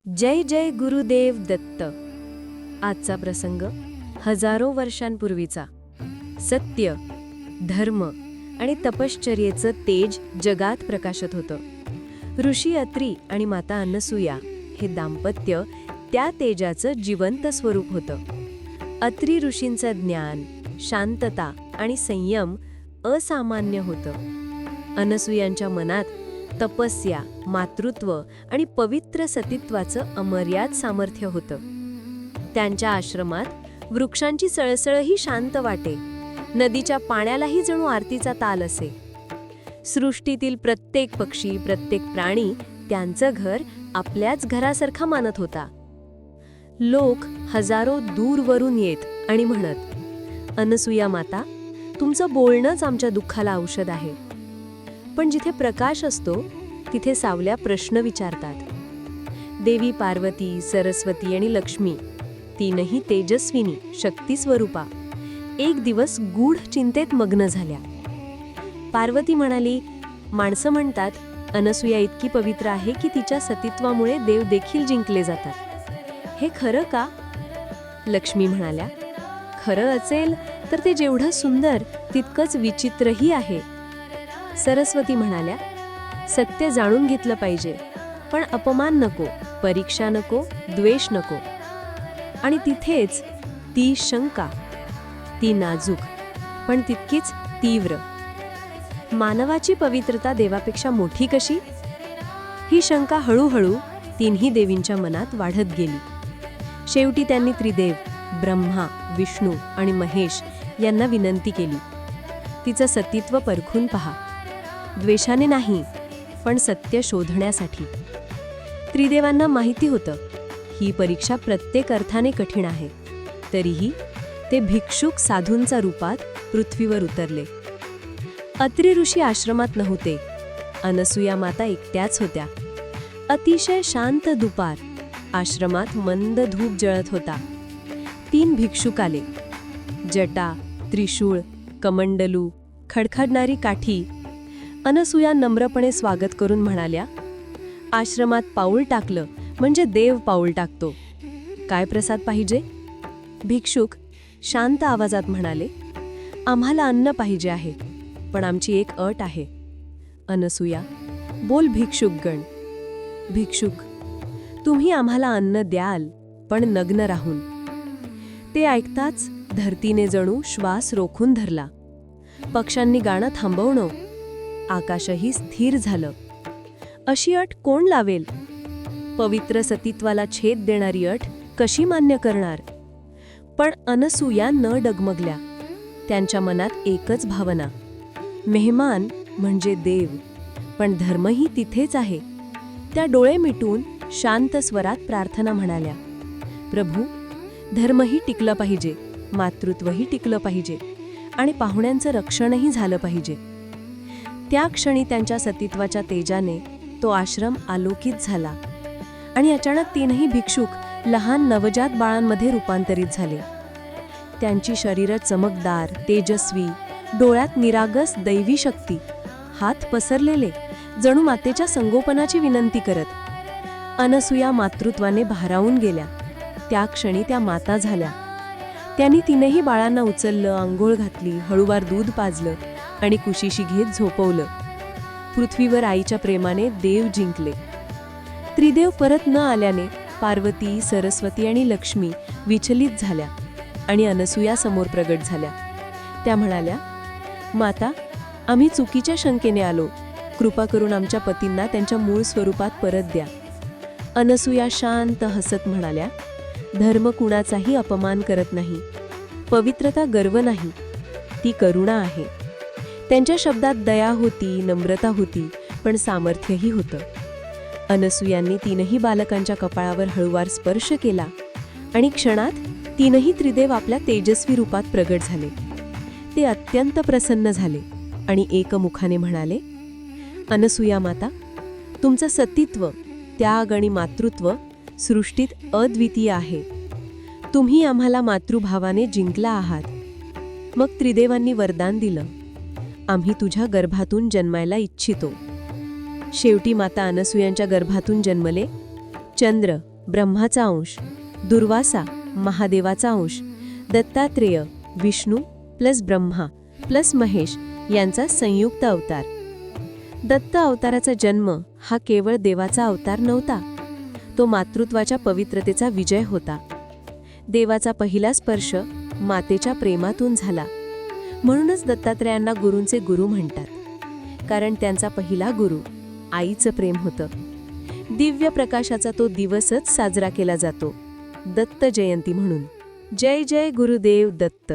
जय जय गुरुदेव दत्त. आजचा प्रसंग हजारो वर्षांपूर्वीचा. सत्य, धर्म आणि तपश्चर्येचं तेज जगात प्रकाशत होतं. ऋषी अत्री आणि माता अनसूया हे दाम्पत्य त्या तेजाचं जिवंत स्वरूप होतं. अत्री ऋषींचं ज्ञान, शांतता आणि संयम असामान्य होतं. अनसूयांच्या मनात तपस्या, मातृत्व आणि पवित्र सतीत्वाचं अमर्याद सामर्थ्य होतं. त्यांच्या आश्रमात वृक्षांची सळसळही शांत वाटे, नदीच्या पाण्यालाही जणू आरतीचा ताल असे. सृष्टीतील प्रत्येक पक्षी, प्रत्येक प्राणी त्यांचं घर आपल्याच घरासारखा मानत होता. लोक हजारो दूरवरून येत आणि म्हणत, अनसूया माता, तुमचं बोलणंच आमच्या दुःखाला औषध आहे. पण जिथे प्रकाश असतो तिथे सावल्या प्रश्न विचारतात. देवी पार्वती, सरस्वती आणि लक्ष्मी, तीनही तेजस्विनी शक्ती स्वरूपा, एक दिवस गूढ चिंतेत मग्न झाल्या. पार्वती म्हणाली, माणसं म्हणतात अनसूया इतकी पवित्र आहे की तिच्या सतीत्वामुळे देव देखील जिंकले जातात. हे खरं का? लक्ष्मी म्हणाल्या, खरं असेल तर ते जेवढं सुंदर तितकंच विचित्रही आहे. सरस्वती म्हणाल्या, सत्य जाणून घेतलं पाहिजे, पण अपमान नको, परीक्षा नको, द्वेष नको. आणि तिथेच ती शंका, ती नाजूक पण तितकीच तीव्र, मानवाची पवित्रता देवापेक्षा मोठी कशी? ही शंका हळूहळू तिन्ही देवींच्या मनात वाढत गेली. शेवटी त्यांनी त्रिदेव ब्रह्मा, विष्णू आणि महेश यांना विनंती केली, तिचं सतीत्व परखून पहा. द्वेषाने नाही, पण सत्य शोधण्यासाठी. त्रिदेवांना माहिती होतं ही परीक्षा प्रत्येक अर्थाने कठीण आहे. तरीही ते भिक्षुक साधूंच्या रूपात पृथ्वीवर उतरले. अत्री ऋषी आश्रमात नव्हते. अनसूया माता एकट्याच होत्या. अतिशय शांत दुपार. आश्रमात मंद धूप जळत होता. 3 भिक्षुक आले. जटा, त्रिशूळ, कमंडलू, खडखडणारी काठी. अनसूया नम्रपणे स्वागत करून म्हणाल्या, आश्रमात पाऊल टाकलं म्हणजे देव पाऊल टाकतो. काय प्रसाद पाहिजे? भिक्षुक शांत आवाजात म्हणाले, आम्हाला अन्न पाहिजे आहे, पण आमची एक अट आहे. अनसूया, बोल भिक्षुकगण. भिक्षुक, तुम्ही आम्हाला अन्न द्याल, पण नग्न राहून. ते ऐकताच धरतीने जणू श्वास रोखून धरला. पक्ष्यांनी गाणं थांबवणं, आकाशही स्थिर झालं. अशी अट कोण लावेल? पवित्र सतीत्वाला छेद देणारी अट कशी मान्य करणार? पण अनसूया न डगमगल्या. त्यांच्या मनात एकच भावना, मेहमान म्हणजे देव, पण धर्मही तिथेच आहे. त्या डोळे मिटून शांत स्वरात प्रार्थना म्हणाल्या, प्रभू, धर्मही टिकलं पाहिजे, मातृत्वही टिकलं पाहिजे आणि पाहुण्यांचं रक्षणही झालं पाहिजे. त्या क्षणी त्यांच्या सतीत्वाच्या तेजाने तो आश्रम आलोकित झाला आणि अचानक 3ही भिक्षुक लहान नवजात बाळांमध्ये रूपांतरित झाले. त्यांची शरीरं चमकदार, तेजस्वी, डोळ्यात निरागस दैवी शक्ती, हात पसरलेले, जणू मातेच्या संगोपनाची विनंती करत. अनसूया मातृत्वाने भारावून गेल्या. त्या क्षणी त्या माता झाल्या. त्यांनी 3ही बाळांना उचललं, आंघोळ घातली, हळूवार दूध पाजलं आणि कुशीशी घेत झोपवलं. पृथ्वीवर आईच्या प्रेमाने देव जिंकले. त्रिदेव परत न आल्याने पार्वती, सरस्वती आणि लक्ष्मी विचलित झाल्या आणि अनसूया समोर प्रगट झाल्या. त्या म्हणाल्या, माता, आम्ही चुकीच्या शंकेने आलो. कृपा करून आमच्या पतींना त्यांच्या मूळ स्वरूपात परत द्या. अनसूया शांत हसत म्हणाल्या, धर्म कुणाचाही अपमान करत नाही. पवित्रता गर्व नाही, ती करुणा आहे. त्यांच्या शब्दात दया होती, नम्रता होती, पण सामर्थ्यही होतं. अनसूयांनी 3ही बालकांच्या कपाळावर हळूवार स्पर्श केला आणि क्षणात 3ही त्रिदेव आपल्या तेजस्वी रूपात प्रगट झाले. ते अत्यंत प्रसन्न झाले आणि एकमुखाने म्हणाले, अनसूया माता, तुमचं सतीत्व, त्याग आणि मातृत्व सृष्टीत अद्वितीय आहे. तुम्ही आम्हाला मातृभावाने जिंकला आहात. मग त्रिदेवांनी वरदान दिलं, आम्ही तुझ्या गर्भातून जन्मायला इच्छितो. शेवटी माता अनसूयांच्या गर्भातून जन्मले चंद्र, ब्रह्माचा अंश, दुर्वासा महादेवाचा अंश, दत्तात्रेय विष्णू प्लस ब्रह्मा प्लस महेश यांचा संयुक्त अवतार. दत्त अवताराचा जन्म हा केवळ देवाचा अवतार नव्हता, तो मातृत्वाच्या पवित्रतेचा विजय होता. देवाचा पहिला स्पर्श मातेच्या प्रेमातून झाला. म्हणूनच दत्तात्रेयांना गुरूंचे गुरु म्हणतात, कारण त्यांचा पहिला गुरु आईचं प्रेम होतं. दिव्य प्रकाशाचा तो दिवसच साजरा केला जातो दत्त जयंती म्हणून. जय जय गुरुदेव दत्त.